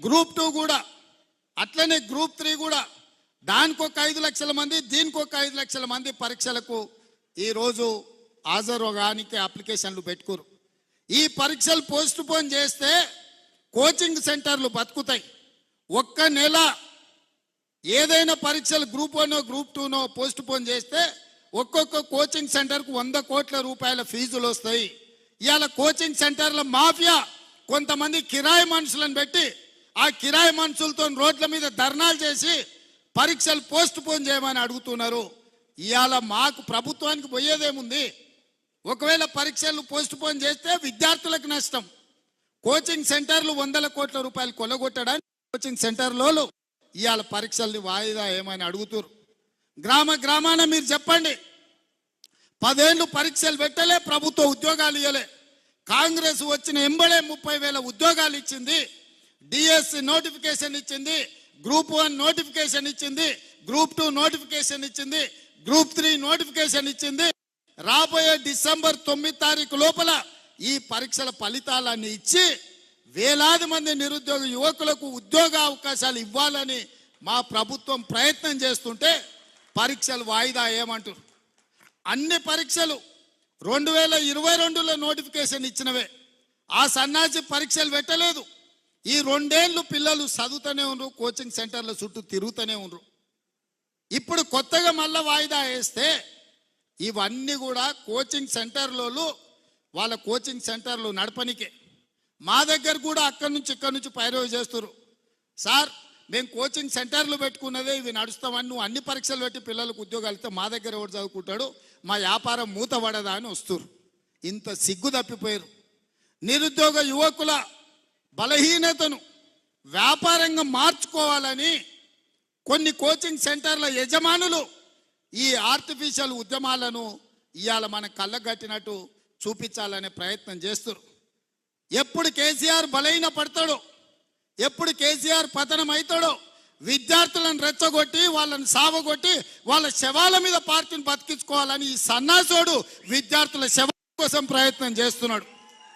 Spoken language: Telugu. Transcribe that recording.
గ్రూప్ 2 కూడా అట్లనే గ్రూప్ 3 కూడా దానికి ఒక 5 లక్షల మంది, దీనికి ఒక 5 లక్షల మంది పరీక్షలకు ఈరోజు హాజరుగానికి అప్లికేషన్లు పెట్టుకోరు. ఈ పరీక్షలు పోస్ట్ పోన్ చేస్తే కోచింగ్ సెంటర్లు బతుకుతాయి. ఒక్క నెల ఏదైనా పరీక్షలు గ్రూప్ 1 గ్రూప్ 2 పోస్ట్ పోన్ చేస్తే ఒక్కొక్క కోచింగ్ సెంటర్కు 100 కోట్ల రూపాయల ఫీజులు వస్తాయి. ఇవాళ కోచింగ్ సెంటర్ల మాఫియా కొంతమంది కిరాయి మనుషులను పెట్టి ఆ కిరాయి మనుషులతో రోడ్ల మీద ధర్నాలు చేసి పరీక్షలు పోస్ట్ పోన్ చేయమని అడుగుతున్నారు. ఇవాళ మాకు ప్రభుత్వానికి పోయేదేముంది? ఒకవేళ పరీక్షలు పోస్ట్ పోన్ చేస్తే విద్యార్థులకు నష్టం. కోచింగ్ సెంటర్లు 100 కోట్ల రూపాయలు కొల్లగొట్టడానికి కోచింగ్ సెంటర్లో ఇవాళ పరీక్షల్ని వాయిదా ఏమని అడుగుతున్నారు. గ్రామాన మీరు చెప్పండి, 10 ఏళ్ళు పరీక్షలు పెట్టలే, ప్రభుత్వ ఉద్యోగాలు ఇవ్వలే. కాంగ్రెస్ వచ్చిన ఎంబడే 30,000 ఉద్యోగాలు ఇచ్చింది. డిఎస్సి నోటిఫికేషన్ ఇచ్చింది, గ్రూప్ 1 నోటిఫికేషన్ ఇచ్చింది, గ్రూప్ 2 నోటిఫికేషన్ ఇచ్చింది, గ్రూప్ 3 నోటిఫికేషన్ ఇచ్చింది. రాబోయే డిసెంబర్ 9 తారీఖు లోపల ఈ పరీక్షల ఫలితాలన్నీ ఇచ్చి వేలాది మంది నిరుద్యోగ యువకులకు ఉద్యోగ అవకాశాలు ఇవ్వాలని మా ప్రభుత్వం ప్రయత్నం చేస్తుంటే పరీక్షలు వాయిదా ఏమంటారు? అన్ని పరీక్షలు 2022లో నోటిఫికేషన్ ఇచ్చినవే. ఆ సన్నాసి పరీక్షలు పెట్టలేదు. ఈ 2 ఏళ్ళు పిల్లలు చదువుతూనే ఉన్నారు, కోచింగ్ సెంటర్ల చుట్టూ తిరుగుతూనే ఉన్నారు. ఇప్పుడు కొత్తగా మళ్ళీ వాయిదా వేస్తే ఇవన్నీ కూడా కోచింగ్ సెంటర్లలో వాళ్ళ కోచింగ్ సెంటర్లు నడపనికే. మా దగ్గర కూడా అక్కడి నుంచి ఇక్కడి నుంచి పైరవి చేస్తారు. సార్ మేము కోచింగ్ సెంటర్లు పెట్టుకున్నదే ఇవి నడుస్తామని, నువ్వు అన్ని పరీక్షలు పెట్టి పిల్లలకు ఉద్యోగాలు ఇస్తే మా దగ్గర ఎవరు చదువుకుంటాడు, మా వ్యాపారం మూతపడదా అని వస్తారు. ఇంత సిగ్గు తప్పిపోయారు. నిరుద్యోగ యువకుల బలహీనతను వ్యాపారంగా మార్చుకోవాలని కొన్ని కోచింగ్ సెంటర్ల యజమానులు ఈ ఆర్టిఫిషియల్ ఉద్యమాలను ఇవాళ మన కళ్ళగట్టినట్టు చూపించాలనే ప్రయత్నం చేస్తారు. ఎప్పుడు కేసీఆర్ బలహీన పడతాడో, ఎప్పుడు కేసీఆర్ పతనం అవుతాడో విద్యార్థులను రెచ్చగొట్టి వాళ్ళని సావగొట్టి వాళ్ళ శవాల మీద పార్టీని బతికించుకోవాలని ఈ సన్నాసోడు విద్యార్థుల శవం కోసం ప్రయత్నం చేస్తున్నాడు.